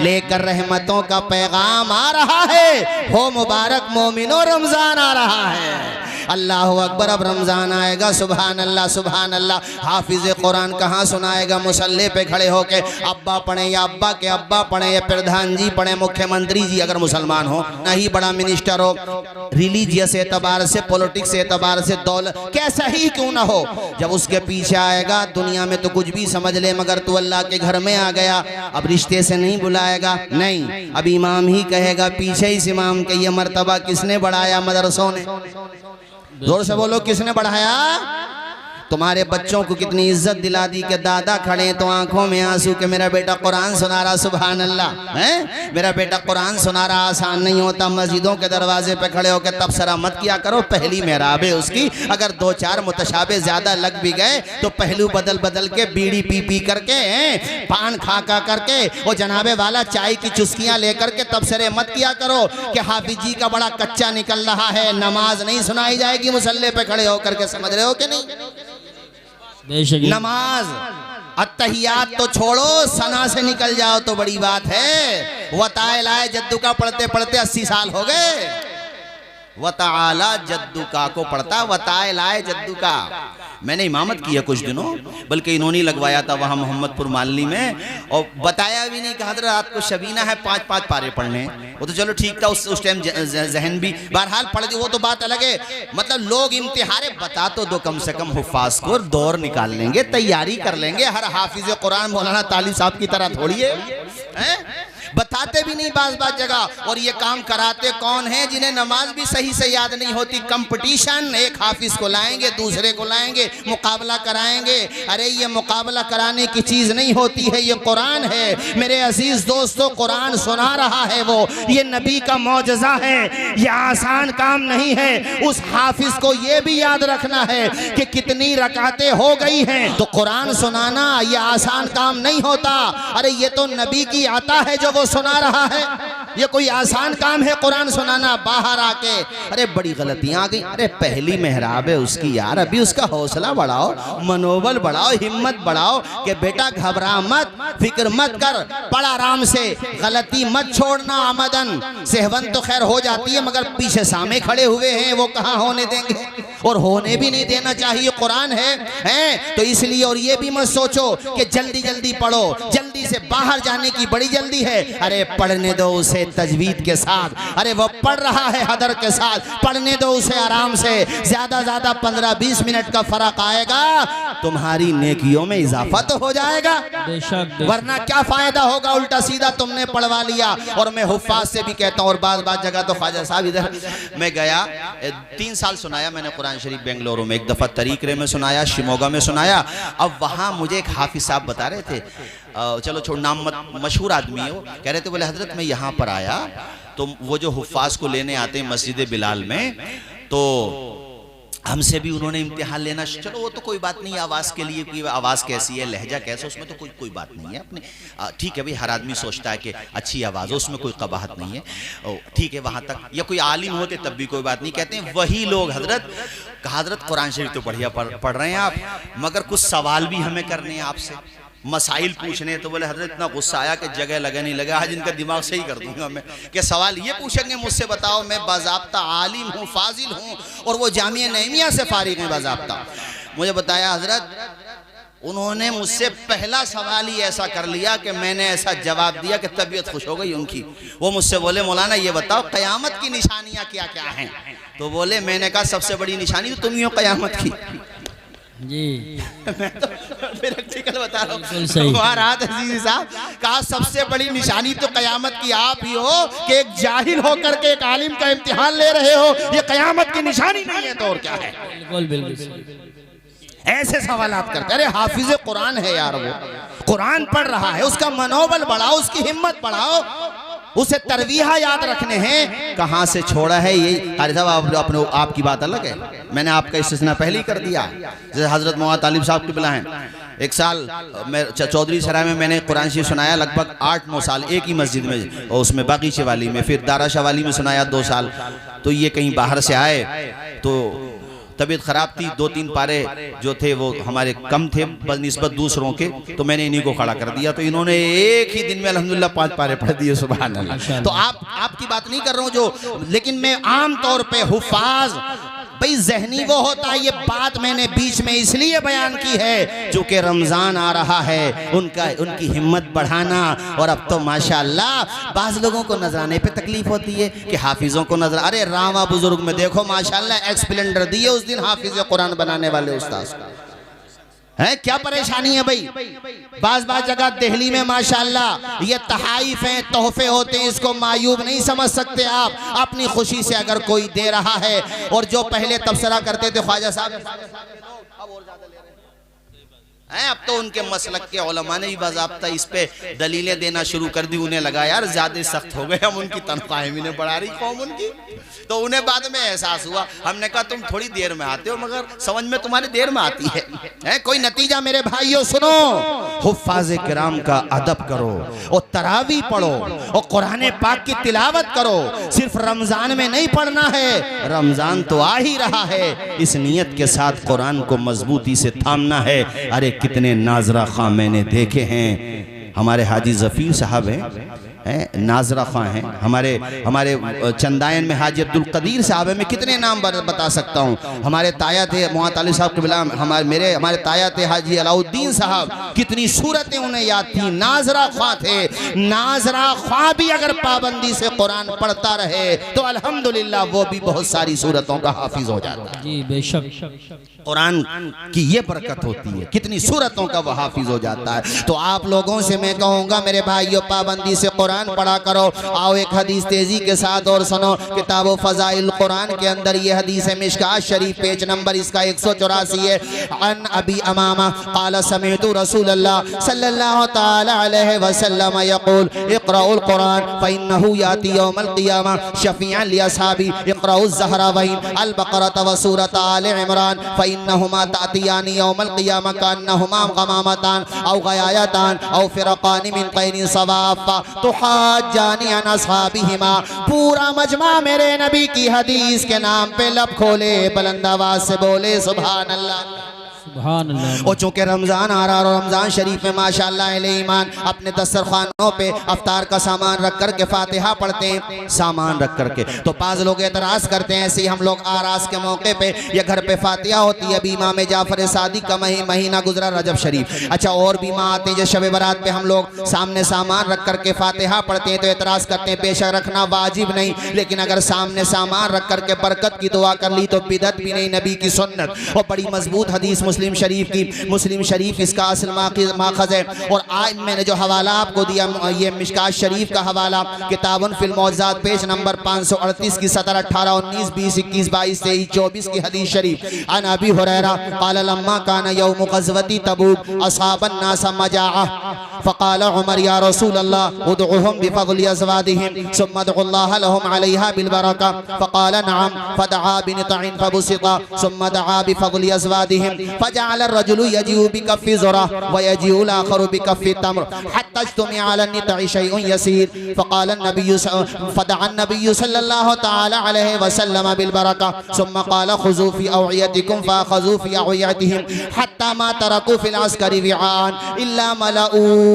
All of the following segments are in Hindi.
लेकर रहमतों का पैगाम आ रहा है। हो मुबारक मोमिनो, रमजान आ रहा है। अल्लाह अकबर। अब रमजान आएगा, सुभान अल्लाह सुभान अल्लाह। हाफिज कुरान कहाँ सुनाएगा? मुसल्ले पे खड़े होके अब्बा पढ़े या अब्बा के अब्बा पढ़े या प्रधान जी पढ़े, मुख्यमंत्री जी अगर मुसलमान हो, नहीं बड़ा मिनिस्टर हो, रिलीजियस एतबार से, पॉलिटिक्स एतबार से, दौलत कैसा ही क्यों ना हो, जब उसके पीछे आएगा दुनिया में तो कुछ भी समझ ले, मगर तू अल्लाह के घर में आ गया, अब रिश्ते से नहीं बुलाएगा, नहीं, अब इमाम ही कहेगा। पीछे इस इमाम के ये मर्तबा किसने बढ़ाया? मदरसों ने। जोर से बोलो, किसने बढ़ाया? तुम्हारे बच्चों को कितनी इज्जत दिला दी कि दादा खड़े तो आंखों में आंसू के मेरा बेटा कुरान सुना रहा, सुभान अल्लाह है, मेरा बेटा कुरान सुना रहा। आसान नहीं होता। मस्जिदों के दरवाजे पे खड़े होकर तबसरा मत किया करो, पहली मेहराब है उसकी, अगर दो चार मुतशाबे ज्यादा लग भी गए तो पहलू बदल बदल के, बीड़ी पी पी करके, पान खा खा करके, वो जनाबे वाला चाय की चुस्कियां लेकर के तबसरे मत किया करो कि हाफिज जी का बड़ा कच्चा निकल रहा है, नमाज नहीं सुनाई जाएगी मुसल्ले पे खड़े होकर के। समझ रहे हो कि नहीं? नमाज अत्तहियात तो छोड़ो, सना से निकल जाओ तो बड़ी बात है। वताए लाए जद्दू का पढ़ते पढ़ते 80 साल हो गए। वताला जद्दू का को पढ़ता, वताए लाए जद्दू का। मैंने इमामत किया कुछ दिनों, बल्कि इन्होंने लगवाया था वहाँ मोहम्मदपुर मालनी में, और बताया भी नहीं कि हज़रत रात को शबीना है 5-5 पारे पढ़ने। वो तो चलो ठीक था, उस टाइम जहन भी बहरहाल पढ़ दी, वो तो बात अलग है। मतलब लोग इम्तिहारे बता तो दो, कम से कम हुफ़ाज़ को दौर निकाल लेंगे, तैयारी कर लेंगे। हर हाफिज़ कुरान मौलाना तालिब साहब की तरह थोड़ी है, बताते भी नहीं बाज़ जगह। और ये काम कराते कौन है? जिन्हें नमाज भी सही से याद नहीं होती। कंपटीशन, एक हाफिज को लाएंगे, दूसरे को लाएंगे, मुकाबला कराएंगे। अरे ये मुकाबला कराने की चीज़ नहीं होती है, ये कुरान है मेरे अजीज दोस्तों। कुरान सुना रहा है वो, ये नबी का मौजज़ा है, ये आसान काम नहीं है। उस हाफिज को ये भी याद रखना है कि कितनी रकातें हो गई हैं। तो कुरान सुनाना ये आसान काम नहीं होता। अरे ये तो नबी की आता है जो वो सुना रहा है, ये कोई आसान काम है कुरान सुनाना? बाहर आके अरे बड़ी गलतियां आ गई। अरे पहली मेहराब है उसकी यार, अभी उसका हौसला बढ़ाओ, मनोबल बढ़ाओ, हिम्मत बढ़ाओ कि बेटा घबरा मत, फिक्र मत कर, पढ़ आराम से, गलती मत छोड़ना। आमदन सेहवन तो खैर हो जाती है, मगर पीछे सामे खड़े हुए हैं, वो कहाँ होने देंगे, और होने भी नहीं देना चाहिए। कुरान है तो इसलिए। और ये भी मत सोचो कि जल्दी जल्दी पढ़ो, जल्दी से बाहर जाने की बड़ी जल्दी है। अरे पढ़ने दो उसे तजवीद के साथ, अरे वो पढ़ रहा है हदर के साथ, पढ़ने दो उसे आराम से। ज्यादा ज्यादा 15-20 मिनट का फर्क आएगा, तुम्हारी नेकियों में इजाफा तो हो जाएगा। वरना क्या फायदा होगा, उल्टा सीधा तुमने पढ़वा लिया। और मैं हुफ़ाज़ से भी कहता हूँ, और बात जगह तो ख्वाजा साहब, इधर मैं गया 3 साल सुनाया मैंने कुरान शरीफ बेंगलुरु में, एक दफ़ा तरीक़रे में सुनाया, शिमोगा में सुनाया। अब वहाँ मुझे एक हाफिज साहब बता रहे थे, चलो छोड़ नाम मत, मशहूर आदमी है वो, कह रहे थे बोले हजरत मैं यहाँ पर आया तो वो जो हुफ़ाज़ को लेने आते हैं मस्जिद बिलाल में, तो हमसे भी उन्होंने इम्तिहान लेना। चलो वो तो कोई बात नहीं, आवाज़ के लिए कोई आवाज़ कैसी है, लहजा कैसा, उसमें तो कोई बात नहीं है। अपने ठीक है भाई, हर आदमी सोचता है कि अच्छी आवाज़ हो, उसमें कोई कबाहत नहीं है, ठीक है वहाँ तक। या कोई आलिम होते तब भी कोई बात नहीं। कहते हैं वही लोग हजरत कुरान शरीफ तो बढ़िया पढ़ रहे हैं आप, मगर कुछ सवाल भी हमें करने हैं आपसे, मसाइल पूछने। तो बोले हजरत इतना गुस्सा आया कि जगह लगे नहीं लगा, आज इनका दिमाग सही कर दूंगा मैं। कि सवाल ये पूछेंगे मुझसे, बताओ मैं बाज़ाब्ता आलिम हूँ, फाजिल हूँ, और वो जामिया नईमिया से फारिग हैं बाज़ाब्ता। मुझे बताया हजरत, उन्होंने मुझसे पहला सवाल ही ऐसा कर लिया कि मैंने ऐसा जवाब दिया कि तबीयत खुश हो गई उनकी। वो मुझसे बोले मौलाना ये बताओ क़यामत की निशानियाँ क्या क्या हैं? तो बोले, मैंने कहा सबसे बड़ी निशानी तो तुम ही हो क़यामत की जी। मैं तो प्रैक्टिकल बता रहा हूँ। महाराज अजीज साहब कहा सबसे बड़ी निशानी तो कयामत की आप ही हो कि एक जाहिल होकर के एक आलिम का इम्तिहान ले रहे हो, ये कयामत की निशानी नहीं है तो और क्या है? बिल्कुल ऐसे सवाल आप करते। अरे हाफिज कुरान है यार, वो कुरान पढ़ रहा है, उसका मनोबल बढ़ाओ, उसकी हिम्मत बढ़ाओ, उसे तरवीहा याद रखने हैं। कहाँ से छोड़ा है ये कारी साहब, अपने आपकी बात अलग है, मैंने आपका इस्तिस्ना पहले ही कर दिया। जैसे हजरत मौलाना तालिब साहब की बिला हैं, एक साल मैं चौधरी सराय में मैंने कुरान शरीफ सुनाया लगभग 8-9 साल एक ही मस्जिद में, और उसमें बागीचे वाली में, फिर दारा शाह वाली में सुनाया 2 साल। तो ये कहीं बाहर से आए तबीयत ख़राब थी, 2-3 पारे जो थे वो हमारे कम थे बनिस्बत दूसरों के, तो मैंने इन्हीं को खड़ा कर दिया, तो इन्होंने एक ही दिन में अल्हम्दुलिल्लाह 5 पारे पढ़ दिए, सुभान अल्लाह। तो आपकी बात नहीं कर रहा हूँ जो, लेकिन मैं आम तौर पे हुफ़ाज़ भाई जहनी वो होता है। ये बात मैंने बीच में इसलिए बयान की है चूंकि रमज़ान आ रहा है, उनकी हिम्मत बढ़ाना। और अब तो माशाअल्लाह बाज़ लोगों को नजराने पे तकलीफ होती है कि हाफिज़ों को नजर, अरे रामा बुजुर्ग में देखो माशाअल्लाह एक्सप्लेंडर दिए उस दिन हाफिज़ कुरान बनाने वाले उस्ताद है, क्या परेशानी है भाई। बाज जगह दिल्ली में माशाअल्लाह ये तहाइफ हैं, तोहफे होते हैं, इसको मायूब नहीं समझ सकते आप। अपनी खुशी से अगर कोई दे रहा है, और जो पहले तबसरा करते थे ख्वाजा साहब अब और ज्यादा ले रहे हैं, अब तो उनके मसलक के उलमा ने भी बाज़ाब्ता इस पे दलीलें देना शुरू कर दी। उन्हें लगा यार ज्यादा सख्त हो गए, हम उनकी तनख्वाहें भी नहीं बढ़ा रही कौम उनकी, तो उन्हें बाद में एहसास हुआ। हमने कहा तुम थोड़ी देर में आते हो मगर समझ में तुम्हारी देर में आती है कोई नतीजा। मेरे भाइयों सुनो, हुफ़ाज़े किराम का अदब करो और तरावी पढ़ो और कुरान पाक की तिलावत करो। सिर्फ रमजान में नहीं पढ़ना है, रमजान तो आ ही रहा है, इस नियत के साथ कुरान को मजबूती से थामना है। अरे कितने नाजरा खां मैंने देखे हैं, हमारे हाजी ज़फ़ीर साहब हैं, नाजरा खां हैं, हमारे चंदायन में हाजी अब्दुल कदीर साहब हैं, मैं कितने नाम बता सकता हूँ। हमारे ताया थे मुअत्ता अली साहब के बिला, हमारे ताया थे हाजी अलाउद्दीन साहब, कितनी सूरतें उन्हें याद थी। नाजरा खां थे, नाजरा खां भी अगर पाबंदी से कुरान पढ़ता रहे तो अल्हम्दुलिल्लाह वो भी बहुत सारी सूरतों का हाफिज हो जाता है। जी बेशक कुरान की ये बरकत होती है, कितनी सूरतों का वो हाफिज हो जाता है। तो आप लोगों से मैं कहूँगा मेरे भाइयों, पाबंदी से कुरान पढ़ा करो। आओ एक हदीस तेजी के साथ और सुनो, किताब फ़ज़ाइल कुरान के अंदर ये हदीस है, मिशकात शरीफ पेज नंबर इसका 184 है। अन अबी अमामा क़ाल समिअतु रसूलल्लाह सल्लल्लाहु तआला अलैहि वसल्लम यक़ूल इक़राउल कुरान फ़इन्नहु याती यौमल क़ियामा शफ़ीअन लिअस्हाबी इक़राउज़ ज़हरावैन अल बक़रत व सूरत आल इमरान फ़इन्नहुमा तातियानी यौमल क़ियामा कअन्नहुमा ग़मामतान औ ग़यायतान औ फ़िरक़ान मिन तैरिन सवाफ़ा तुहाज्जानी अन अस्हाबिहिमा। पूरा मजमा मेरे नबी की हदीस के नाम पे लब खोले, बुलंद आवाज़ से बोले सुभान अल्लाह। और चूंकि रमज़ान आ रहा है और रमज़ान शरीफ में माशाअल्लाह अहले ईमान अपने दस्तरखानों पे अफ्तार का सामान रख कर के फातिहा पढ़ते हैं, सामान रख कर के। तो पाँच लोग एतराज़ करते हैं, ऐसे ही हम लोग आरास के मौके पे या घर पे फातिहा होती है। अभी इमाम जाफ़र सादिक का महीना गुजरा रजब शरीफ, अच्छा और भी माह आते हैं जो शब बरात पे हम लोग सामने सामान रख कर के फातिहा पढ़ते हैं, तो एतराज़ करते हैं बेशक रखना वाजिब नहीं, लेकिन अगर सामने सामान रख कर के बरकत की दुआ कर ली तो बिदअत भी नहीं, नबी की सुन्नत। और बड़ी मजबूत हदीस मुस्लिम शरीफ इसका असल माखज़ है। और आज मैंने जो हवाला आपको दिया ये मिशकात शरीफ का हवाला, किताबुन फिल मौज़ात पेज नंबर 538 की 17, 18, 19, 20, 21, 22, 23, 24 की हदीस शरीफ। अन अबी हुरैरा क़ाल लम्मा काना यौम ग़ज़वती तबूक असाबन नास मजाअ फ़क़ाल उमर या रसूल अल्लाह उदउहुम बिफ़ज़लि अज़वादिहिम सुम्मा उदउल्लाह लहुम अलैहा बिल बरका फ़क़ाल नअम फ़दअा बिनितइन फ़बुसिता सुम्मा दअा बिफ़ज़लि अज़वादिहिम फजअल अर्रजुलु यजीउ बिकफ़्फ़ि ज़ुरा व यजीउ आख़रु बिकफ़्फ़ि तम्र हत्ता इज्तमिअ अला नितइ शैउन यसीर फ़क़ाल अन्नबिय्यु सल्लल्लाहु तआला अलैहि वसल्लम बिल बरका सुम्मा क़ाल ख़ुज़ू फ़ी अवइयतिकुम फ़अख़ज़ू फ़ी अवइयतिहिम हत्ता मा तरकू फ़िल अस्करि विआन इल्ला मलऊ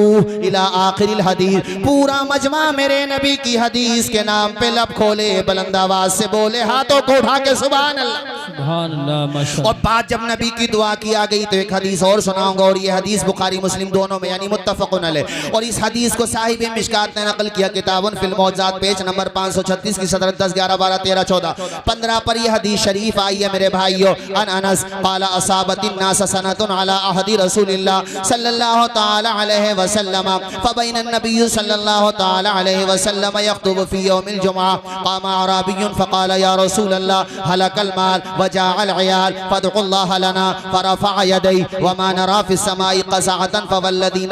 इला आखिरिल हदीस। पूरा मजमा मेरे नबी की हदीस के नाम पे लब खोले, बुलंद आवाज़ से बोले, हाथों को उठा के सुभान अल्लाह सुभान अल्लाह माशाअल्लाह। और बात जब नबी की दुआ की आ गई तो एक हदीस और सुनाऊंगा, और ये हदीस बुखारी मुस्लिम दोनों में यानी मुत्तफ़क़ुन अलैह। और इस हदीस को साहिब मिशकात ने नकल किया, किताबुन फिल मौज़ात पेज नंबर 536 की 17, 10, 11, 12, 13, 14, 15 पर यह हदीस शरीफ आई है मेरे भाइयों। अन अनस क़ाल असाबतिन नास सनतुन अला अहदी रसूलिल्लाह सल्लल्लाहु तआला अलैहि वसल्लम फबैन अन्नबिय्यु सल्लल्लाहु तआला अलैहि वसल्लम यख़्तुबु फ़ी यौमिल जुमअह क़ाम अराबिय्युन फ़क़ाल या रसूलल्लाह हलकल माल वजाअल अयाल फदउल्लाह लना फरफ़अ यदैहि वमा नरा फ़िस समाई क़ज़अतन फ़वल्लज़ी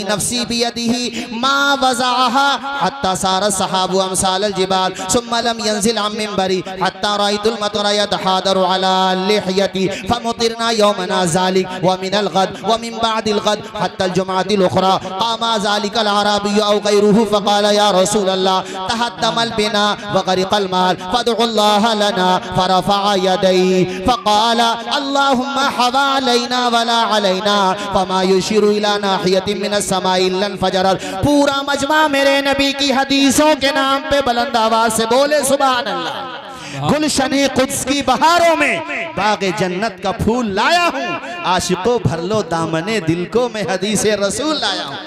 नफ़्सी बियदिही मा वज़अहा हत्ता सार सहाबु अमसालल जिबाल सुम्मा लम यंज़िल अन मिंबरी हत्ता रअयतुल मतरा यतहादरु अला लिह्यती फमुतिरना यौमना ज़ालिक व मिनल गद व मिन बअदिल गद गद हत्तल जुमातिल उखरा कामा ज़ालिकल अराबिय्यु औ गैरुहु फ़क़ाल या रसूल अल्लाह तहद्दमल बिना व ग़रिक़ल माल फ़दउल्लाह लना फ़रफ़अ यदैहि फ़क़ाल अल्लाहुम्मा हवा अलैना वला अलैना फमा युशिरु इला नाहियतिन मिनस समाई इल्ला फजरत। पूरा मजमा मेरे नबी की हदीसों के नाम पे बुलंद आवाज से बोले सुभान अल्लाह। गुलशने कुद्स की बहारों में बागे जन्नत का फूल लाया हूँ, आशिकों भर लो दामने दिल को मैं हदीसे रसूल लाया हूँ।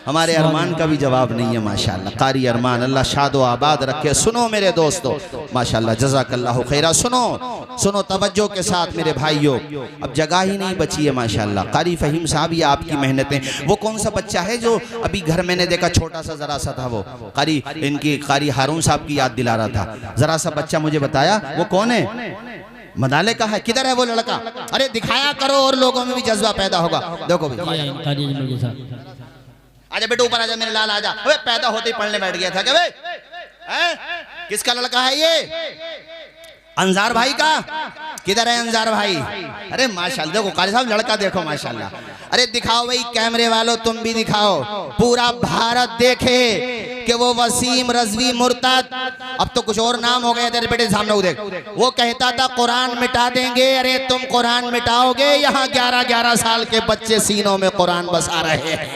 हमारे अरमान का भी जवाब नहीं है माशाल्लाह। कारी अरमान अल्लाह शादो आबाद रखे। सुनो मेरे दोस्तों माशाल्लाह जज़ाकल्लाहु खैरा। सुनो सुनो तवज्जो के साथ मेरे भाइयों, अब जगह ही नहीं बची है माशाल्लाह। कारी फ़हीम साहब ये आपकी मेहनतें। वो कौन सा बच्चा है जो अभी घर मैंने देखा छोटा सा ज़रा सा था, वो कारी इनकी कारी हारून साहब की याद दिला रहा था। ज़रा सा बच्चा मुझे बताया वो कौन है? मदाले का है। किधर है वो लड़का? अरे दिखाया करो और लोगों में भी जज्बा पैदा होगा। देखो भाई आजा बेटा ऊपर आजा, मेरे लाल आजा। अबे पैदा होते ही पढ़ने बैठ गया था क्या बे? किसका लड़का है ये? अंजार भाई का। किधर है अंजार भाई? अरे माशाल्लाह देखो कारी साहब लड़का देखो माशाल्लाह। अरे दिखाओ भाई कैमरे वालों, तुम भी दिखाओ, पूरा भारत देखे कि वो वसीम रजवी मुर्तद, अब तो कुछ और नाम हो गया तेरे बेटे सामने वो देख। वो कहता था कुरान मिटा देंगे। अरे तुम कुरान मिटाओगे? यहाँ 11-11 साल के बच्चे सीनों में कुरान बसा रहे हैं।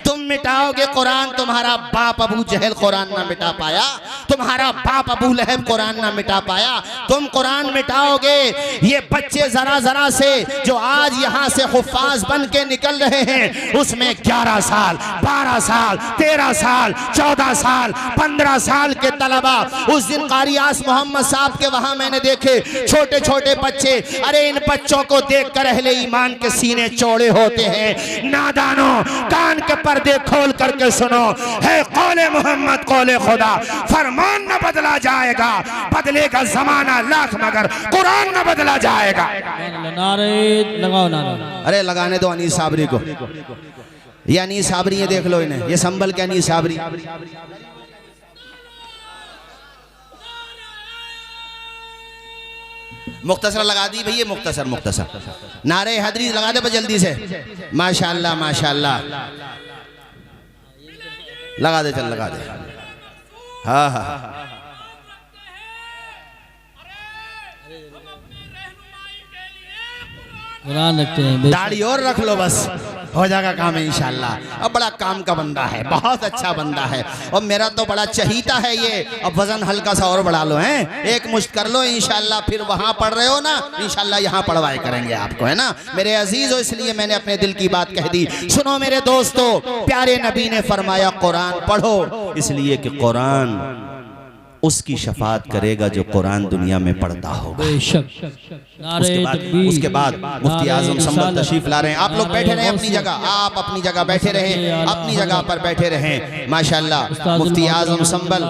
तुम मिटाओगे कुरान? तुम्हारा बाप अबू जहल कुरान ना मिटा पाया, तुम्हारा बाप अबू लहब कुरान ना मिटा पाया, तुम कुरान मिटाओगे? ये बच्चे जरा जरा से जो आज यहाँ से हुफ्फाज बन के निकल रहे हैं, उसमें 11 साल 12 साल 13 साल 14 साल 15 साल के तलबा उस दिन कारी आस मोहम्मद साहब के वहां मैंने देखे छोटे छोटे बच्चे। अरे इन बच्चों को देखकर अहले ईमान के सीने चौड़े होते हैं। नादानों कान के पर्दे खोल करके सुनो, है कौले मोहम्मद कौले खुदा। फरमान न बदला जाएगा, बदलेगा जमाना लाख मगर कुरान न बदला जाएगा। नारे लगाओ नारे। अरे लगाने दो अनीस साबरी को। ये अनीस साबरी ये देख लो इन्हें, ये संभल के अनीस साबरी। मुख्तसर लगा दी भैया, मुख्तसर मुख्तसर नारे हैदरी लगा दे बस जल्दी से। माशाल्लाह माशाल्लाह लगा दे, चल लगा दे। हाँ हाँ कुरान रखते हैं, दाढ़ी और रख लो बस हो जाएगा काम है इंशाल्लाह। अब बड़ा काम का बंदा है, बहुत अच्छा बंदा है और मेरा तो बड़ा चहीता है ये। अब वजन हल्का सा और बढ़ा लो, हैं एक मुश्त कर लो इंशाल्लाह। फिर वहां पढ़ रहे हो ना इंशाल्लाह यहाँ पढ़वाए करेंगे आपको, है ना मेरे अजीज हो। इसलिए मैंने अपने दिल की बात कह दी। सुनो मेरे दोस्तों, प्यारे नबी ने फरमाया कुरान पढ़ो, इसलिए कि कुरान उसकी शफात करेगा जो कुरान दुनिया में पढ़ता होगा। उसके बाद मुफ्ती आजम संभल तशरीफ ला रहे हैं। आप लोग बैठे रहें अपनी जगह, आप अपनी जगह बैठे रहें, अपनी जगह पर बैठे रहें माशाल्लाह। मुफ्ती आजम संभल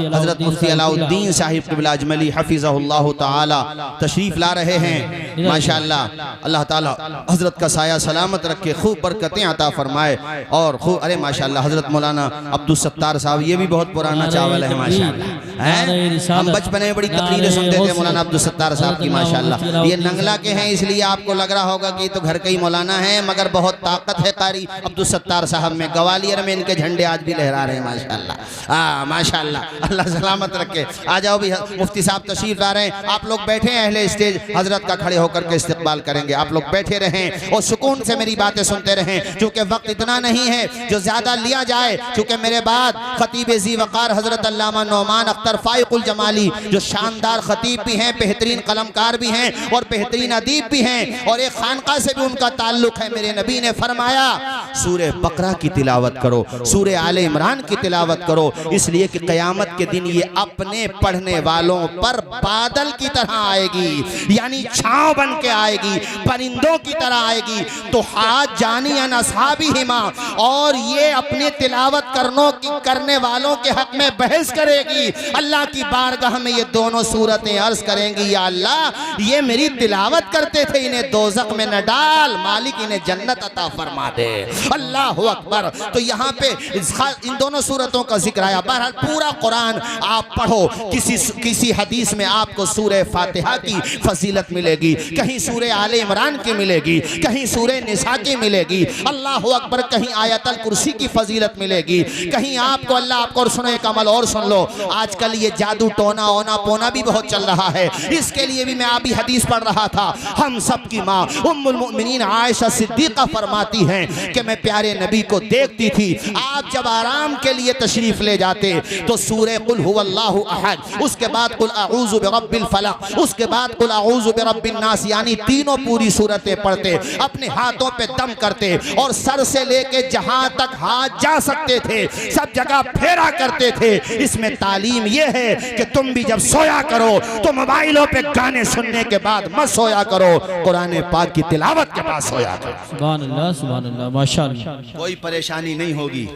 हजरत मुफ्ती अलाउद्दीन साहिब क़िबला अजमली हफिज़हुल्लाह ताला तशरीफ ला रहे हैं माशाल्लाह। अल्लाह ताला हजरत का साया सलामत रखे, खूब बरकतें अता फरमाए और खूब। अरे माशाल्लाह हजरत मौलाना अब्दुल सत्तार साहब, ये भी बहुत पुराना चावल है माशाल्लाह। हम बचपन में बड़ी तकरीरें सुनते थे मौलाना अब्दुल सत्तार साहब की माशाल्लाह। ये नंगला के हैं इसलिए आपको लग रहा होगा कि तो घर के ही मौलाना हैं, मगर बहुत ताकत है कारी अब्दुल सत्तार साहब में। ग्वालियर में इनके झंडे आज भी लहरा रहे हैं माशाल्लाह। माशाल्लाह अल्लाह सलामत रखे। आ जाओ भी, मुफ्ती साहब तशरीफ ला रहे हैं। आप लोग बैठे हैं, अहले स्टेज हजरत का खड़े होकर के इस्तकबाल करेंगे। आप लोग बैठे रहें और सुकून से मेरी बातें सुनते रहें, क्योंकि वक्त इतना नहीं है जो ज्यादा लिया जाए। क्योंकि मेरे बाद खतीब ज़ी वक़ार हजरत अल्लामा नौमान अख्तर फाइकुल जमाली जो शानदार खतीब भी हैं, बेहतरीन कलमकार भी हैं और बेहतरीन अदीब भी हैं, और एक खानका से भी उनका ताल्लुक है। मेरे नबी ने फरमाया सूरह बकरा की तिलावत करो, सूरह आले इमरान की तिलावत करो, इसलिए कि क़यामत के दिन ये अपने पढ़ने वालों पर बादल की तरह आएगी, यानी छांव बन के आएगी, परिंदों की तरह आएगी। तो हाथ जानी अन असहाबी हिमा, और ये अपने तिलावत करने वालों के हक में बहस करेगी। अल्लाह की बारगाह में ये दोनों सूरतें अर्ज करेंगी, या अल्लाह ये मेरी तिलावत करते थे, इन्हें दोज़ख में न डाल, मालिक इन्हें जन्नत अता फरमा दे। अल्लाह अकबर। तो यहाँ पे इन दोनों सूरतों का जिक्र आया। बहरहाल पूरा कुरान आप पढ़ो, किसी हदीस में आपको सूरह फातिहा की फजीलत मिलेगी, कहीं सूरह आले इमरान की मिलेगी, कहीं सूरह निसा की मिलेगी, अल्लाह अकबर, कहीं आयतल कुर्सी की फजीलत मिलेगी, कहीं आपको अल्लाह आपको। और सुनो एक अमल और सुन लो, आजकल ये जादू टोना ओना पोना भी बहुत चल रहा है, इसके लिए भी मैं अभी हदीस पढ़ रहा था। हम सब की माँ उम्मुल मोमिनीन आयशा सिद्दीक़ा फरमाती हैं कि मैं प्यारे नबी को देखती थी, आप जब आराम के लिए तशरीफ ले जाते तो सूरह कुल हुवल्लाहु अहद, उसके बाद कुल अऊज़ु बिरब्बिल फलक, उसके बाद कुल अऊज़ु बिरब्बिन नास, यानी तीनों पूरी सूरतें पढ़ते, अपने हाथों पे दम करते और सर से लेके जहां तक हाथ जा सकते थे सब जगह फेरा करते थे। इसमें तालीम यह है कि तुम भी जब सोया करो तो मोबाइलों पे गाने सुनने के बाद मत सोया करो, कुरान पाक की तिलावत के पास सोया करो। सुभान अल्लाह माशाअल्लाह। कोई परेशानी नहीं होगी।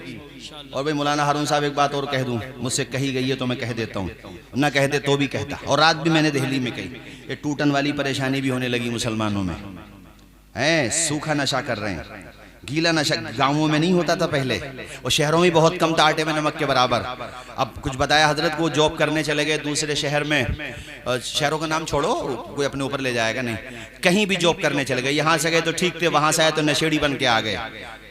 और भाई मौलाना हारून साहब एक बात और कह दूं, मुझसे कही गई है तो मैं कह देता हूँ, ना कहते तो भी कहता। और रात भी मैंने दिल्ली में कही, ये टूटन वाली परेशानी भी होने लगी मुसलमानों में है। सूखा नशा कर रहे हैं, गीला नशा गांवों में नहीं होता था पहले, और शहरों में बहुत कम था, आटे में नमक के बराबर। अब कुछ बताया हजरत को, जॉब करने चले गए दूसरे शहर में, शहरों का नाम छोड़ो, कोई अपने ऊपर ले जाएगा नहीं, कहीं भी जॉब करने चले गए। यहाँ से गए तो ठीक थे, वहां से आए तो नशेड़ी बन के आ गए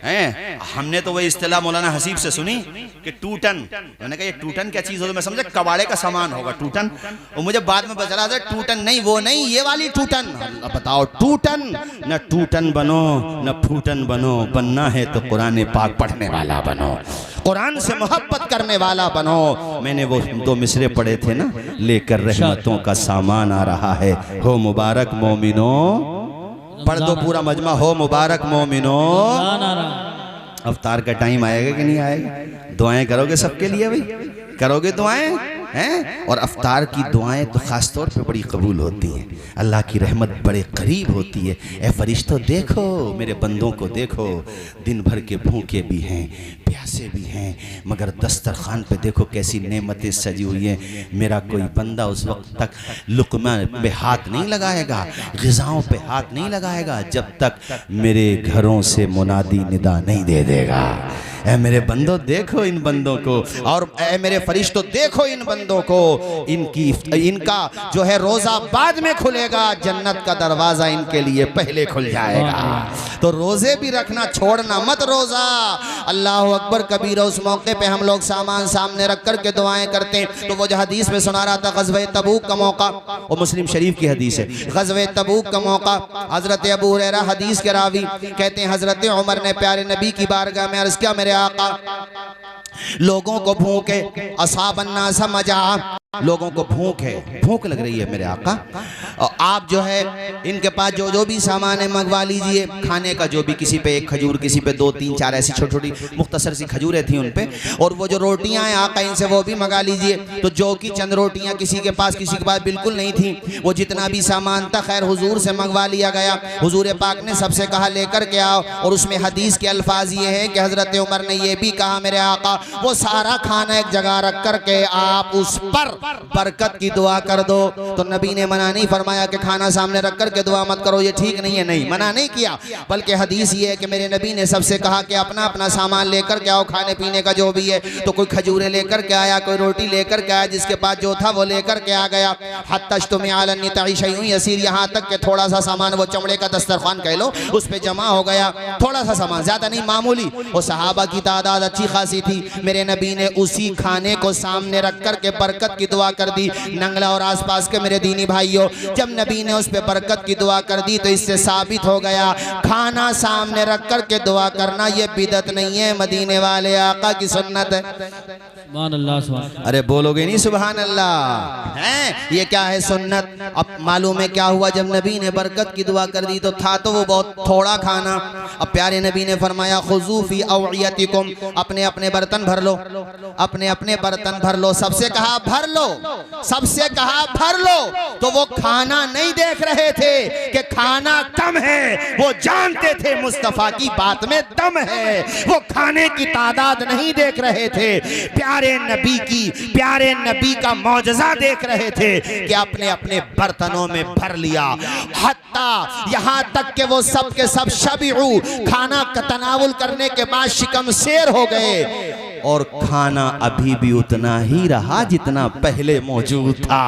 हैं। हमने तो वही इस्तिलाह मौलाना हसीब से सुनी कि टूटन। मैंने कहा ये टूटन क्या चीज हो, मैं समझा कबाड़े का सामान होगा टूटन, और मुझे बाद में पता चला टूटन नहीं, वो नहीं, ये वाली टूटन। बताओ टूटन, न टूटन बनो न फूटन बनो, बनना है तो कुरान पाक पढ़ने वाला बनो, कुरान से मोहब्बत करने वाला बनो। मैंने वो 2 मिसरे पढ़े थे ना, लेकर रहमतों का सामान आ रहा है, हो मुबारक मोमिनो, पढ़ दो पूरा मजमा, हो मुबारक मोमिनो। अफ्तार का टाइम आएगा कि नहीं आएगा? दुआएं करोगे सबके लिए भाई, करोगे दुआएं हैं? और अफ्तार की दुआएं तो ख़ास तौर पे बड़ी कबूल होती हैं, अल्लाह की रहमत बड़े करीब होती है। ए फरिश्तों देखो, मेरे बंदों को देखो, दिन भर के भूखे भी हैं, प्यासे भी हैं, मगर दस्तरखान पे देखो कैसी नेमतें सजी हुई हैं। मेरा कोई बंदा उस वक्त तक लुक़मा पे हाथ नहीं लगाएगा, ग़िज़ाओं पे हाथ नहीं लगाएगा जब तक मेरे घरों से मुनादी निदा नहीं दे देगा। ऐ मेरे बंदों देखो इन बंदों को, और ऐ मेरे फरिश्तों देखो इन बंदों को, इनका जो है रोज़ा बाद में खुलेगा, जन्नत का दरवाज़ा इनके लिए पहले खुल जाएगा। तो रोज़े भी रखना, छोड़ना मत रोज़ा। अल्लाह अकबर कबीरा। उस मौके पे हम लोग सामान सामने रख कर के दुआएं करते हैं। तो वो जो हदीस में सुना रहा था, ग़ज़वे तबूक का मौका, वो मुस्लिम शरीफ की हदीस है, ग़ज़वे तबूक का मौका, हज़रत अबू हुरैरा हदीस के रावी कहते हैं हज़रत उमर ने प्यारे नबी की बारगाह में अर्ज़ किया, मेरे आका लोगों को भूख है, असाबन्ना समझा, लोगों को भूख है, भूख लग रही है मेरे आका, और आप जो है इनके पास जो भी सामान है मंगवा लीजिए खाने का, जो भी, किसी पे 1 खजूर, किसी पे 2 3 4 ऐसी छोटी छोटी मुख्तसर सी खजूरें थी उन पे, और वो जो रोटियां हैं आका इनसे वो भी मंगा लीजिए। तो जो कि चंद रोटियां किसी के पास बिल्कुल नहीं थी, वो जितना भी सामान था खैर हुजूर से मंगवा लिया गया। हुजूर पाक ने सबसे कहा लेकर के आओ, और उसमें हदीस के अल्फाज ये हैं कि हज़रत उमर ने ये भी कहा, मेरे आका वो सारा खाना एक जगह रख कर के आप उस पर बरकत की दुआ कर दो। तो नबी ने मना नहीं फरमाया कि खाना सामने रख कर के दुआ मत करो, ये ठीक नहीं है, नहीं मना नहीं किया, बल्कि हदीस ये है कि मेरे नबी ने सबसे कहा कि अपना अपना सामान लेकर के आओ, खाने पीने का जो भी है। तो कोई खजूरें लेकर के आया, कोई रोटी लेकर के आया, जिसके पास जो था वो लेकर के आ गया। हत्तश्तुम अला निताई शैउन यसीर, यहाँ तक के थोड़ा सा सामान, वो चमड़े का दस्तरखान कह लो, उस पर जमा हो गया, थोड़ा सा सामान, ज्यादा नहीं, मामूली। वो सहाबा की तादाद अच्छी खासी थी, मेरे नबी ने उसी खाने को सामने रख कर के बरकत की दुआ कर दी। नंगला और आसपास के मेरे दीनी भाइयों, जब नबी ने उस पे बरकत की दुआ कर दी तो इससे साबित हो गया खाना सामने रख कर के दुआ करना ये बिदअत नहीं है, मदीने वाले आका की सुन्नत है। सुभान अल्लाह। अरे बोलोगे नहीं सुभान अल्लाह? हैं ये क्या है सुन्नत। अब मालूम है क्या हुआ, जब नबी ने बरकत की दुआ कर दी तो था तो वो बहुत थोड़ा खाना। अब प्यारे नबी ने फरमाया खुज़ू फी अवइयतिकुम, अपने अपने बर्तन भर लो, अपने अपने बर्तन भर लो। सबसे कहा भर लो, सबसे कहा भर लो। तो वो खाना खाना नहीं देख रहे थे कि खाना कम है, वो जानते थे मुस्तफा की बात में दम है। वो खाने की तादाद नहीं देख रहे थे, प्यारे नबी का मौजज़ा देख रहे थे कि अपने अपने बर्तनों में भर लिया। हत्ता यहाँ तक कि वो सब के सब शबीउ खाना का तनावुल करने के बाद शिकम शेर हो गए और खाना अभी भी उतना ही रहा जितना पहले मौजूद था।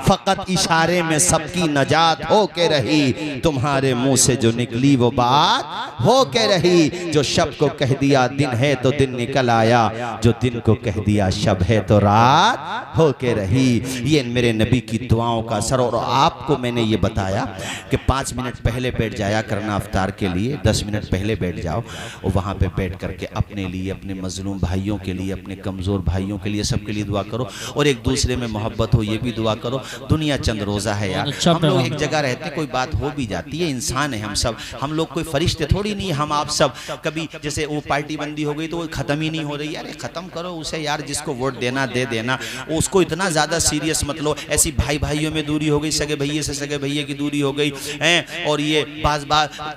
फकत इशारे में सबकी नजात हो के रही, तुम्हारे मुंह से जो निकली वो बात हो के रही। जो शब को कह दिया दिन है तो दिन निकल आया, जो दिन को कह दिया शब है तो रात हो के रही। ये मेरे नबी की दुआओं का असर। और आपको मैंने ये बताया कि 5 मिनट पहले बैठ जाया करना अफ्तार के लिए, 10 मिनट पहले बैठ जाओ और वहाँ पे बैठ करके अपने लिए, अपने मजलूम भाइयों के लिए, अपने कमज़ोर भाइयों के लिए, सबके लिए दुआ करो और एक दूसरे में मोहब्बत हो, ये भी दुआ करो। दुनिया चंद रोज़ा है यार, हम लोग एक जगह रहते, कोई बात हो भी जाती है, इंसान है हम सब, हम लोग कोई फरिश्ते थोड़ी नहीं। हम आप सब कभी जैसे वो पार्टी बंदी हो गई तो वो ख़त्म ही नहीं हो रही, यार ख़त्म करो उसे यार, जिसको वोट देना दे देना, उसको इतना ज़्यादा सीरियस मत लो। ऐसी भाई भाइयों में दूरी हो गई, सगे भैये से सगे भैये की दूरी हो गई है, और ये बाज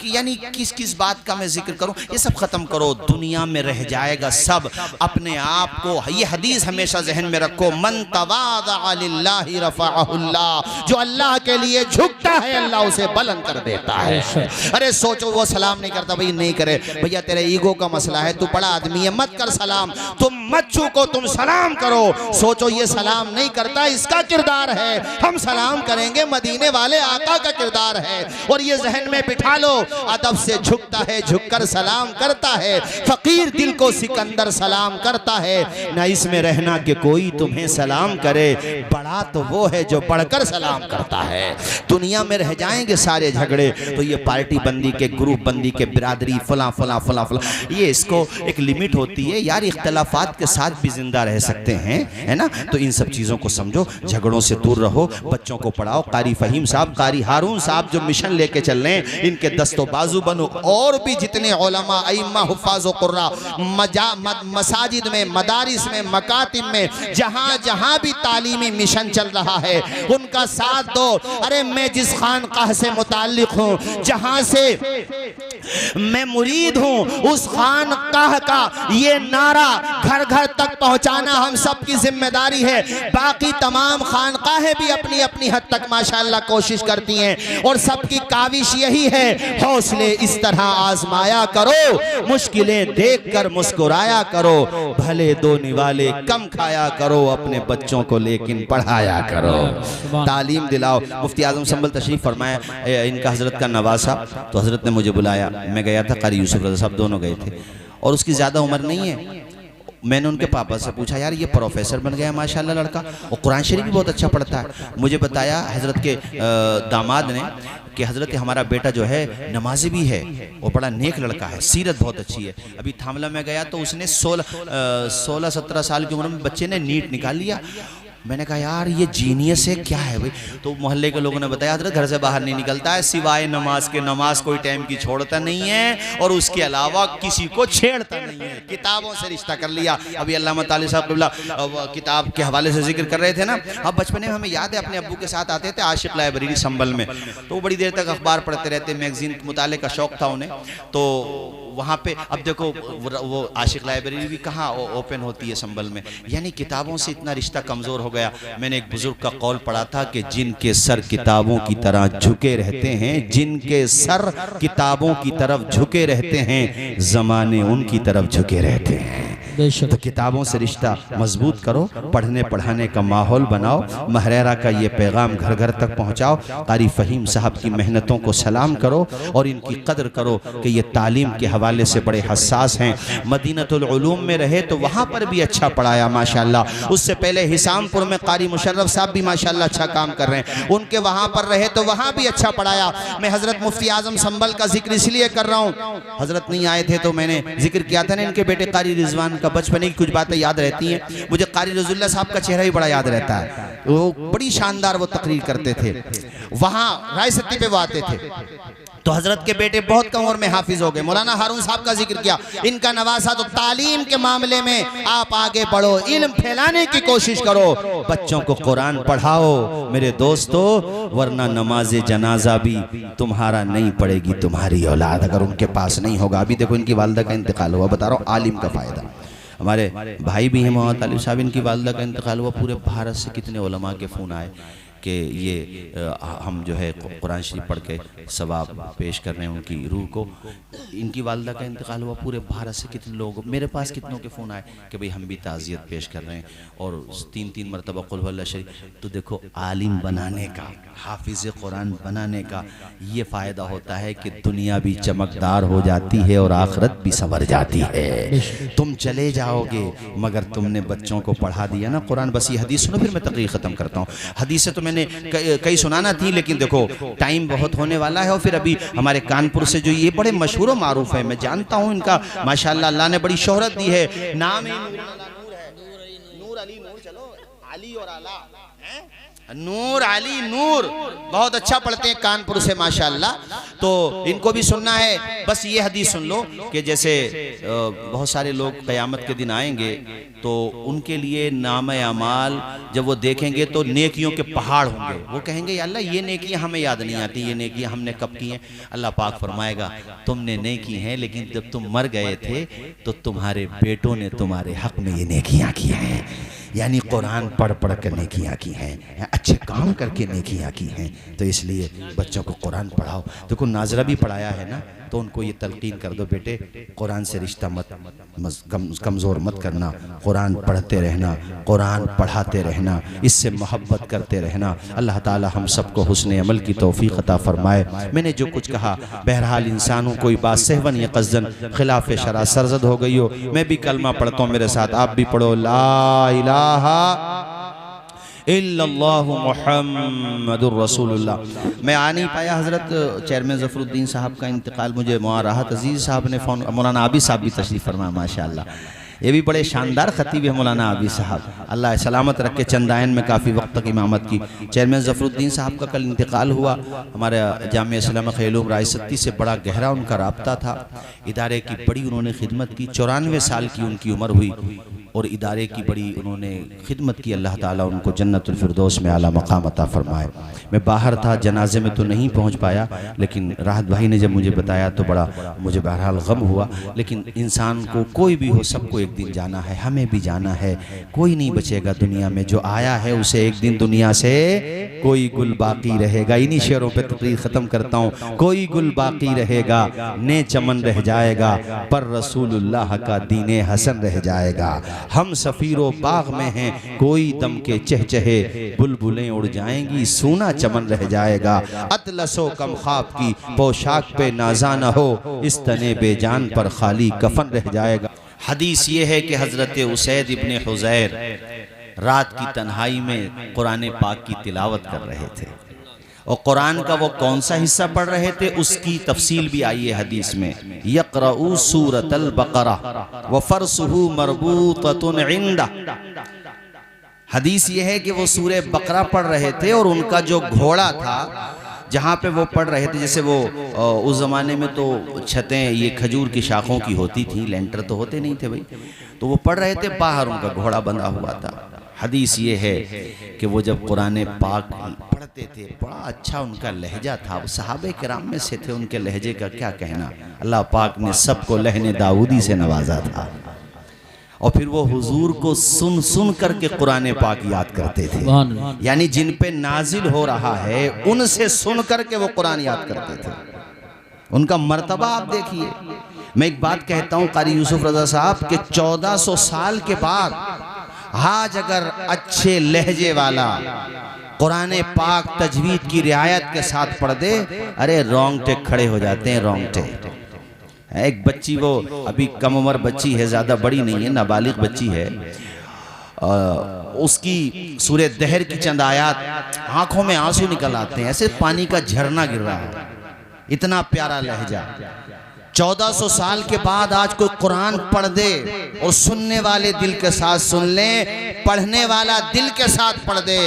यानी किस किस बात का मैं जिक्र करूं, ये सब ख़त्म करो। दुनिया में रह जाएगा सब। अपने आप को, ये हदीस हमेशा जहन में रखो, मन तवाज़अ लिल्लाहि रफ़अहुल्लाह, जो अल्लाह के लिए झुकता है अल्लाह उसे बुलंद कर देता है। अरे सोचो वो सलाम नहीं करता, भाई नहीं करे, भैया तेरे ईगो का मसला है, तू बड़ा आदमी है, मत कर सलाम, तुम मत चूको, तुम सलाम करो। सोचो ये सलाम नहीं करता, इसका किरदार है, हम सलाम करेंगे, मदीने वाले आका का किरदार है। और ये जहन में बिठा लो, अदब से झुकता है, झुककर सलाम करता है, फकीर दिल को सिकंदर सलाम करता है। ना इसमें रहना कि कोई तुम्हें सलाम करे, बड़ा तो वो है जो बढ़कर सलाम करता है। दुनिया में रह जाएंगे सारे झगड़े, तो ये पार्टी बंदी के, ग्रुप बंदी के, बिरादरी फला फला फला फला, ये इसको एक लिमिट होती है यार, इख्तलाफात के साथ भी जिंदा रह सकते हैं, है ना। तो इन सब चीज़ों को समझो, झगड़ों से दूर रहो, बच्चों को पढ़ाओ। कारी फ़हीम साहब, कारी हारून साहब जो मिशन लेके चल रहे हैं, इनके दस्तो बाजू बनो। और भी जितने उलमा, अइम्मा, हुफ़ाज़ व क़ुर्रा, मसाजिद में, मदारिस में, मकातिब में, जहाँ जहाँ भी तालीमी मिशन चल रहा है उनका साथ दो। अरे मैं जिस खानकाह से मुताल्लिक़ हूँ, जहाँ से मैं मुरीद हूँ, उस खानकाह का ये नारा घर घर तक पहुँचाना हम सब की जिम्मेदारी है। बाकी तमाम खानकाहें भी अपनी अपनी हद तक माशाअल्लाह कोशिश करती हैं, और सबकी काविश यही है, हौसले इस तरह आजमाया करो, मुश्किलें देखकर मुस्कुराया करो, भले दो निवाले कम खाया करो, अपने बच्चों को लेकिन पढ़ाया करो, तालीम दिलाओ। मुफ्ती आजम संभल तशरीफ फरमाया, इनका हजरत का नवासा, तो हजरत ने मुझे बुलाया, मैं गया था, कारी यूसुफ रज़ा साहब दोनों गए थे, और उसकी ज़्यादा उम्र नहीं है। मैंने उनके पापा से पूछा, यार ये प्रोफेसर बन गया माशाल्लाह लड़का, और कुरान शरीफ भी बहुत अच्छा पढ़ता है। मुझे बताया हजरत के दामाद ने कि हजरत हमारा बेटा जो है नमाजी भी है और बड़ा नेक लड़का है, सीरत बहुत अच्छी है। अभी थामला में गया तो उसने 16-17 साल की उम्र में बच्चे ने नीट निकाल लिया। मैंने कहा यार ये जीनियस है, क्या है भाई? तो मोहल्ले के लोगों ने बताया, हजरत घर से बाहर नहीं निकलता है सिवाय नमाज के, नमाज कोई टाइम की छोड़ता नहीं है, और उसके अलावा किसी को छेड़ता नहीं है। किताबों से रिश्ता कर लिया। अभी अल्लामा तालिब साहब क़िबला किताब के हवाले से जिक्र कर रहे थे ना, अब बचपन में हमें याद है अपने अब्बू के साथ आते थे आशिक लाइब्रेरी संभल में, तो बड़ी देर तक अखबार पढ़ते रहते, मैगजीन मुताले का शौक़ था उन्हें। तो वहाँ पे अब देखो वो आशिक लाइब्रेरी भी कहाँ ओपन होती है संभल में, यानी किताबों से इतना रिश्ता कमज़ोर हो गया। मैंने एक बुजुर्ग का कौल पढ़ा था कि जिनके सर किताबों की तरह झुके रहते हैं, जिनके सर किताबों की तरफ झुके रहते हैं, ज़माने उनकी तरफ झुके रहते हैं। तो किताबों से रिश्ता मजबूत करो, पढ़ने पढ़ाने का माहौल बनाओ, महरेरा का ये पैगाम घर घर तक पहुँचाओ। कारी फ़हीम साहब की मेहनतों को सलाम करो और इनकी कदर करो कि ये तालीम के हवाले से बड़े हसास हैं। मदीनतुल उलूम में रहे तो वहाँ पर भी अच्छा पढ़ाया माशाल्लाह। उससे पहले हिसामपुर में कारी मुशर्रफ साहब भी माशाल्लाह अच्छा काम कर रहे हैं, उनके वहाँ पर रहे तो वहाँ भी अच्छा पढ़ाया। मैं हज़रत मुफ्ती आज़म संभल का जिक्र इसलिए कर रहा हूँ, हज़रत नहीं आए थे तो मैंने जिक्र किया था ना इनके बेटे कारी रिजवान का, बचपने की कुछ बातें याद रहती हैं मुझे। कारी रज़ुल्लाह साहब का चेहरा भी बड़ा याद रहता है, वो बड़ी शानदार वो तकरीर करते थे, वहाँ राय सत्ती पे वो आते थे। तो हजरत के बेटे बहुत कम उम्र में हाफिज हो गए। मौलाना हारून साहब का जिक्र किया, इनका नवासा। तो तालीम के मामले में आप आगे बढ़ो, इल्म फैलाने की कोशिश करो, बच्चों को कुरान पढ़ाओ मेरे दोस्तों, वरना नमाज जनाजा भी तुम्हारा नहीं पड़ेगी, तुम्हारी औलाद अगर उनके पास नहीं होगा। अभी देखो इनकी वालिदा का इंतकाल हुआ, बता रहा हूँ आलिम का फायदा। हमारे भाई भी हैं मोहम्मद तालिब साहब, इनकी वालिदा का इंतकाल हुआ। पूरे भारत से कितने उलमा के फ़ोन आए कि ये हम जो है कुरान शरीफ पढ़ के सवाब पेश कर रहे हैं उनकी रूह को। इनकी वालिदा का इंतकाल हुआ, पूरे भारत से कितने लोग, मेरे पास कितनों के फ़ोन आए कि भाई हम भी ताज़ियत पेश कर रहे हैं, और 3-3 मरतबा कुल हुवल्लाह शरीफ। तो देखो आलिम बनाने का, हाफिज़ कुरान बनाने का ये फ़ायदा होता है कि दुनिया भी चमकदार हो जाती है और आखिरत भी संवर जाती है। तुम चले जाओगे मगर तुमने बच्चों को पढ़ा दिया ना कुरान। बस ये हदीस सुनो, फिर मैं तकरीर ख़त्म करता हूँ। हदीसें तो मैंने कई सुनाना थी, लेकिन देखो टाइम बहुत होने वाला है। और फिर अभी हमारे कानपुर से जो ये बड़े मशहूर और मारूफ है, मैं जानता हूँ इनका माशाअल्लाह अल्लाह ने बड़ी शोहरत दी है, नाम है नूर अली नूर। चलो अली और आला है, नूर अली नूर, बहुत अच्छा पढ़ते हैं कानपुर से माशाअल्लाह। तो इनको भी सुनना है। बस ये हदीस सुन लो कि जैसे बहुत सारे लोग क़यामत के दिन आएंगे तो उनके लिए नाम-ए अमाल जब वो देखेंगे तो नेकियों के पहाड़ होंगे। वो कहेंगे या अल्लाह ये नेकियां हमें याद नहीं आती, ये नेकियां हमने कब की हैं। अल्लाह पाक फरमाएगा तुमने नहीं की हैं, लेकिन जब तुम मर गए थे तो तुम्हारे बेटों ने तुम्हारे हक में ये नेकियां की हैं। यानी कुरान पढ़ पढ़ कर नेकियां की हैं, अच्छे काम करके नेकियां की हैं। तो इसलिए बच्चों को कुरान पढ़ाओ। देखो नाजरा भी पढ़ाया है ना, तो उनको ये तलकीन कर दो, बेटे कुरान से रिश्ता कमज़ोर मत करना, कुरान पढ़ते रहना, कुरान पढ़ाते रहना, इससे मोहब्बत करते रहना। अल्लाह ताला हम सबको हुस्न अमल की तौफीक अता फरमाए। मैंने जो कुछ कहा बहरहाल इंसानों कोई बात सहवन या कज़न खिलाफ शरा सरजद हो गई हो, मैं भी कलमा पढ़ता हूँ मेरे साथ, आप भी पढ़ो, ला इलाहा इल्लल्लाहु मुहम्मदुर रसूलुल्लाह। मैं आ नहीं पाया, हज़रत चेयरमैन ज़फ़रुद्दीन साहब का इंतकाल, मुझे राहत अजीज़ साहब ने फ़ोन, मौलाना आबिद साहब भी तशरीफ़ फरमा माशाअल्लाह, ये भी बड़े शानदार खतीब है मौलाना आबिद साहब, अल्लाह सलामत रखे। चंदायन में काफ़ी वक्त तक इमामत की। चेयरमैन ज़फ़रुद्दीन साहब का कल इंतकाल हुआ। हमारे जामिया इस्लामिया ख़ैलूम रायसत्ती से बड़ा गहरा उनका राब्ता था। इदारे की बड़ी उन्होंने खिदमत की, 94 साल की उनकी उम्र हुई और इदारे की बड़ी उन्होंने खिदमत की। अल्लाह ताला उनको जन्नतुल फिरदौस में आला मकाम अता फरमाए। मैं बाहर था, जनाजे में तो नहीं पहुंच पाया, लेकिन राहत भाई ने जब मुझे बताया तो बड़ा मुझे बहरहाल गम हुआ। लेकिन इंसान को कोई भी हो, सबको एक दिन जाना है, हमें भी जाना है। कोई नहीं बचेगा दुनिया में, जो आया है उसे एक दिन दुनिया से कोई गुल बाकी रहेगा। इन्हीं शेरों पे तकरीर ख़त्म करता हूँ। कोई गुल बाकी रहेगा, ने चमन रह जाएगा, पर रसूलुल्लाह का दीने हसन रह जाएगा। हम सफ़ीरो बाग में हैं, कोई दम के चहचहे, बुलबुलें उड़ जाएंगी, सूना चमन रह जाएगा। अतलसो कम ख्वाब की पोशाक पे नाजा न हो, इस तने बेजान पर खाली कफन रह जाएगा। हदीस ये है कि हज़रत उसैद इब्ने हुज़ैर रात की तन्हाई में कुरान पाक की तिलावत कर रहे थे, और कुरान का वो कौन सा हिस्सा पढ़ रहे थे उसकी तफसील भी आई है हदीस में। यक़रऊ सूरतल बक़रा व फ़रसुहु मरबूततुन इंदा। हदीस ये है कि वो सूरे बकरा पढ़ रहे थे और उनका जो घोड़ा था जहाँ पे वो पढ़ रहे थे, जैसे वो उस ज़माने में तो छतें ये खजूर की शाखों की होती थी, लेंटर तो होते नहीं थे भाई, तो वो पढ़ रहे थे, बाहर उनका घोड़ा बंधा हुआ था। हदीस ये है कि वो जब कुरान पाक पढ़ते थे बड़ा अच्छा उनका लहजा था। वो सहाबे किराम में से थे, उनके लहजे का क्या कहना। अल्लाह पाक ने सबको लहने दाऊदी से नवाजा था, और फिर वो हुजूर को सुन सुन करके कुरान पाक याद करते थे। यानी जिन पे नाजिल हो रहा है उनसे सुन करके वो कुरान याद करते थे। उनका मर्तबा आप देखिए। मैं एक बात कहता हूँ कारी यूसुफ रज़ा साहब के 1400 साल के बाद आज अगर अच्छे लहजे वाला कुरान पाक तजवीद की रियायत के साथ पढ़ दे, अरे रोंगटे खड़े हो जाते हैं, रोंगटे। एक बच्ची, वो अभी कम उम्र बच्ची है, ज़्यादा बड़ी नहीं है, नाबालिग बच्ची है, उसकी सूरे दहर की चंद आयात आंखों में आंसू निकल आते हैं, ऐसे पानी का झरना गिर रहा है, इतना प्यारा लहजा। 1400 साल के बाद आज कोई कुरान पढ़ दे और सुनने वाले दिल के साथ सुन लें, पढ़ने वाला दिल के साथ पढ़ दे,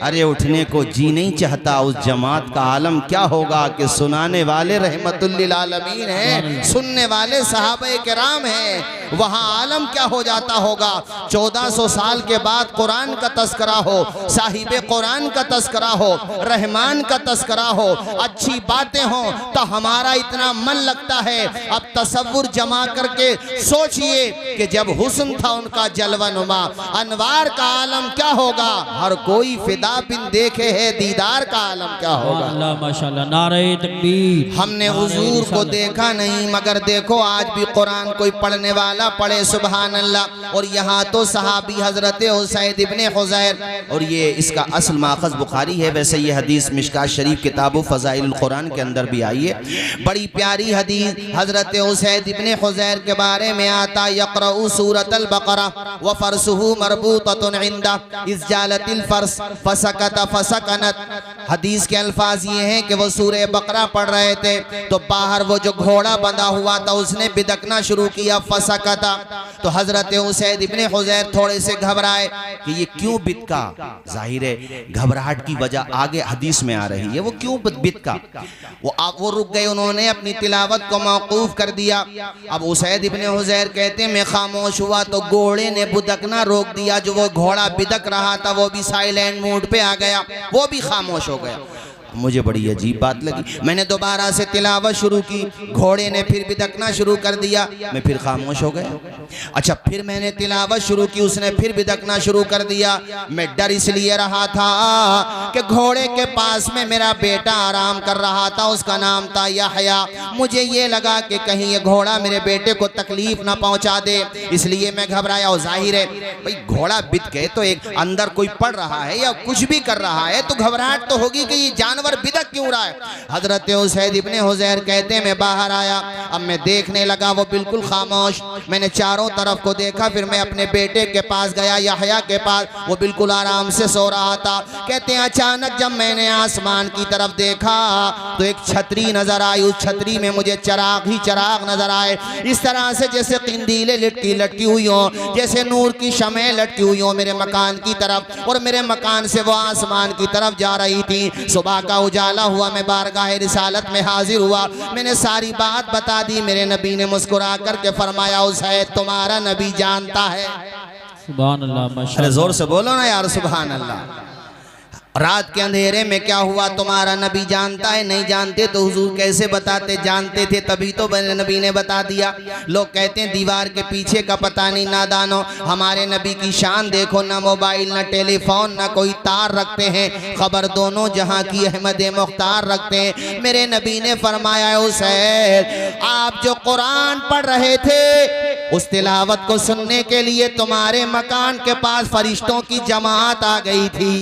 अरे उठने को जी नहीं चाहता। उस जमात का आलम क्या होगा कि सुनाने वाले रहमतुल्लिल आलमीन हैं, सुनने वाले सहाबे किराम हैं। वहाँ आलम क्या हो जाता होगा। 1400 साल के बाद कुरान का तस्करा हो, साहिबे कुरान का तस्करा हो, रहमान का तस्करा हो, अच्छी बातें हो, तो हमारा इतना मन लगता है। अब तसव्वुर जमा करके सोचिए कि जब हुस्न था उनका जलवानुमा, अनवार का आलम क्या होगा। हर कोई फिदा बिन देखे है, दीदार का आलम क्या होगा। अल्लाह माशाअल्लाह, नारे तकबीर। हमने हुजूर को देखा नहीं, मगर देखो आज भी कुरान कोई पढ़ने वाला पढ़े, सुभान अल्लाह। और यहाँ तो सहाबी हजरत उसैद इब्ने हुज़ैर, और ये इसका असल माखज़ बुखारी है। वैसे ये हदीस मिशकात शरीफ किताब फ़ज़ाइल कुरान के अंदर भी आई है। बड़ी प्यारी हदीस हजरत उसैद इब्ने हुज़ैर के बारे में आता, यक़रउ सूरतल बक़रा व फ़रसुहु मरबूततुन इंदा इज़ जालतिल फ़र्स फ़सकत फ़सकनत। हदीस के अल्फाज ये हैं कि वो सूरह बकरा पढ़ रहे थे तो बाहर वो जो घोड़ा बंधा हुआ था उसने बिदकना शुरू किया, फसकता। तो हजरत उसैद इब्ने हुज़ैर थोड़े से घबराए कि ये क्यों बिदका। जाहिर है घबराहट की वजह आगे हदीस में आ रही है, वो क्यों बिदका। वो रुक गए, उन्होंने अपनी तिलावत को मौकूफ कर दिया। अब उसैद इब्ने हुज़ैर कहते मैं खामोश हुआ तो घोड़े ने बिदकना रोक दिया। जो वो घोड़ा बिदक रहा था वो भी साइलेंट मोड पे आ गया, वो भी खामोश हो गया। मुझे बड़ी अजीब बात लगी, मैंने दोबारा से तिलावत शुरू की, घोड़े ने फिर बिदकना शुरू कर दिया, मैं फिर खामोश हो गया। अच्छा, फिर मैंने तिलावत शुरू की, उसने फिर बिदकना शुरू कर दिया। मैं डर इसलिए रहा था कि घोड़े के पास में मेरा बेटा आराम कर रहा था, उसका नाम था यहया। मुझे ये लगा कि कहीं ये घोड़ा मेरे बेटे को तकलीफ ना पहुंचा दे, इसलिए मैं घबराया। और जाहिर है भाई घोड़ा बिद गए तो एक अंदर कोई पड़ रहा है या कुछ भी कर रहा है तो घबराहट तो होगी कि ये जानवर बिदक क्यों रहा है। हजरत उसैद इब्ने हुज़ैर कहते हैं मैं बाहर आया, अब मैं देखने लगा वो बिल्कुल खामोश। मैंने चारों तरफ को देखा, फिर मैं अपने बेटे के पास गया, यहया के पास, वो बिल्कुल आराम से सो रहा था। कहते हैं अचानक जब मैंने आसमान की तरफ देखा तो एक छतरी नजर आई, उस छतरी में मुझे चराग ही चराग नजर आए, इस तरह से जैसे किंदीलें लटकी हुई हो, जैसे नूर की शमएं लटकी हुई हो मेरे मकान की तरफ, और मेरे मकान से वो आसमान की तरफ जा रही थी। सुबह का उजाला हुआ, मैं बारगाह रिसालत में हाजिर हुआ, मैंने सारी बात बता दी। मेरे नबी ने मुस्कुरा करके फरमाया उसैद तुम्हारा नबी जानता है। सुभान अल्लाह माशाअल्लाह, जोर से बोलो ना यार सुभान अल्लाह। रात के अंधेरे में क्या हुआ तुम्हारा नबी जानता है। नहीं जानते तो हुजूर कैसे बताते, जानते थे तभी तो मेरे नबी ने बता दिया। लोग कहते हैं दीवार के पीछे का पता नहीं, नादानो। हमारे नबी की शान देखो, ना मोबाइल ना टेलीफोन ना कोई तार रखते हैं, खबर दोनों जहां की अहमद मुख्तार रखते हैं। मेरे नबी ने फरमाया उसैद आप जो कुरान पढ़ रहे थे उस तिलावत को सुनने के लिए तुम्हारे मकान के पास फरिश्तों की जमात आ गई थी।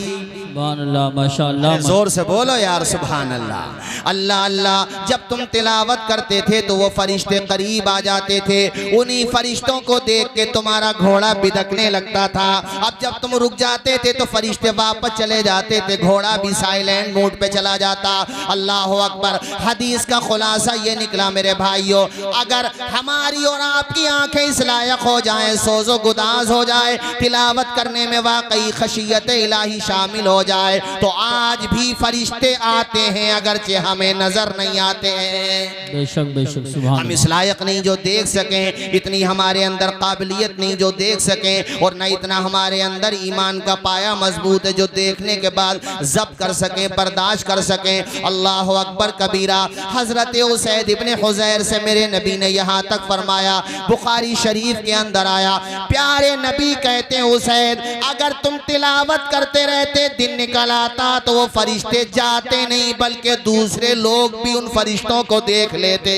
सुभान अल्लाह माशाअल्लाह, जोर से बोलो यार सुभान अल्लाह। अल्लाह अल्लाह जब तुम तिलावत करते थे तो वो फरिश्ते करीब आ जाते थे, उन्हीं फरिश्तों को देख के तुम्हारा घोड़ा बिदकने लगता था। अब जब तुम रुक जाते थे तो फरिश्ते वापस चले जाते थे, घोड़ा भी साइलेंट मोड पे चला जाता। अल्लाह अकबर। हदीस का खुलासा ये निकला मेरे भाइयों, अगर हमारी और आपकी आंखें इस लायक हो जाएं, सोजो गुदाज हो जाए, तिलावत करने में वाकई खशियत इलाही शामिल हो जाए, तो आज भी फरिश्ते आते हैं अगरचे हमें नजर नहीं आते हैं। बेशक बेशक सुभान हम इस लायक नहीं जो देख सकें, इतनी हमारे अंदर काबिलियत नहीं जो देख सकें, और न इतना हमारे अंदर ईमान का पाया मजबूत है जो देखने के बाद जब्त कर सकें, बर्दाश्त कर सकें। अल्लाह अकबर कबीरा। हजरत उसैद इब्ने हुज़ैर से मेरे नबी ने यहाँ तक फरमाया, बुखारी शरीफ के अंदर आया, प्यारे नबी कहते हैं उसैद अगर तुम तिलावत करते रहते दिन निकल आता तो वो फरिश्ते जाते नहीं बल्कि दूसरे लोग भी उन फरिश्तों को देख लेते।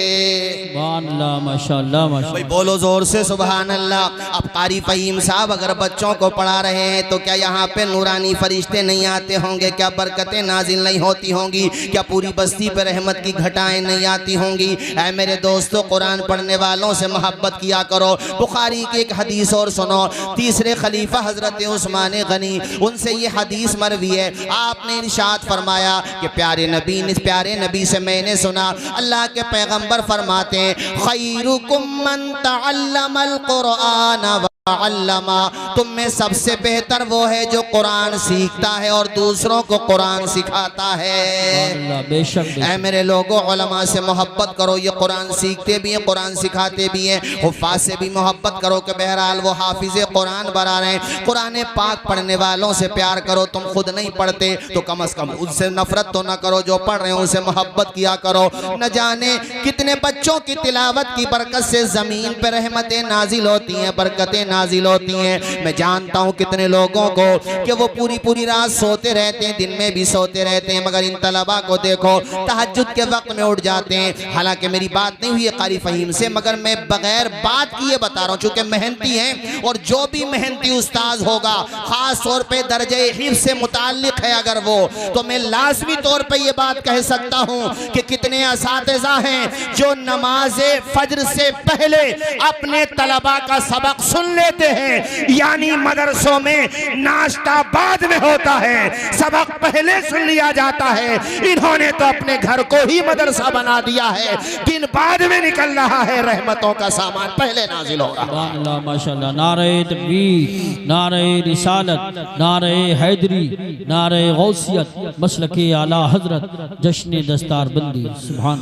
सुभान अल्लाह माशाअल्लाह माशाअल्लाह। भाई बोलो जोर से सुभान अल्लाह। अब कारी फहीम साहब अगर बच्चों को पढ़ा रहे हैं तो क्या यहाँ पे नूरानी फरिश्ते नहीं आते होंगे? क्या बरकतें नाजिल नहीं होती होंगी? क्या पूरी बस्ती पर रहमत की घटाएं नहीं आती होंगी? ऐ मेरे दोस्तों, कुरान पढ़ने वालों से मोहब्बत किया करो। बुखारी की एक हदीस और सुनो, तीसरे खलीफा हजरत उस्मान गनी, उनसे ये हदीस मरवी है। आपने इरशाद फरमाया कि प्यारे नबी से मैंने सुना अल्लाह के पैगंबर फरमाते हैं खैरुकुम मन तअल्लमल कुरान अल्लमा, तुम में सबसे बेहतर वो है जो कुरान सीखता है और दूसरों को कुरान सिखाता है। बेशक ऐ मेरे लोगों, उलमा से मोहब्बत करो, ये कुरान सीखते भी हैं, कुरान सिखाते भी हैं। हुफ़ाज़ से भी मोहब्बत करो कि बहरहाल वो हाफिज़े कुरान बना रहे हैं। कुरान पाक पढ़ने वालों से प्यार करो, तुम खुद नहीं पढ़ते तो कम से कम उनसे नफरत तो ना करो, जो पढ़ रहे हैं उनसे मोहब्बत किया करो। न जाने कितने बच्चों की तिलावत की बरकत से ज़मीन पर रहमतें नाजिल होती हैं, बरकतें नाजिल होती हैं। मैं जानता हूँ कितने लोगों को कि वो पूरी पूरी रात सोते रहते हैं, दिन में भी सोते रहते हैं, मगर इन तलबा को देखो तहज्जुद के वक्त में उठ जाते हैं। हालांकि मेरी बात नहीं हुई है कारी फ़हीम से, मगर मैं बगैर बात किए बता रहा हूँ, चूँकि मेहनती हैं और जो भी मेहनती उस्ताद होगा ख़ास तौर पर दर्जे हिफ्ज़ से मुताल्लिक़ है अगर वो, तो मैं लाज़मी तौर पर यह बात कह सकता हूँ कि कितने असातिज़ा हैं जो नमाज फज्र से पहले अपने तलबा का सबक सुन लेते हैं। यानी मदरसों में नाश्ता बाद में होता है, सबक पहले सुन लिया जाता है। इन्होंने तो अपने घर को ही मदरसा बना दिया है, दिन बाद में निकल रहा है, रहमतों का सामान पहले नाजिल हो रहा है। माशाअल्लाह, नारे तकबीर, नारे रिसालत, नारे हैदरी, नारे गौसियत, मसलके आला हजरत, जश्न दस्तार बंदी। सुभान अल्लाह।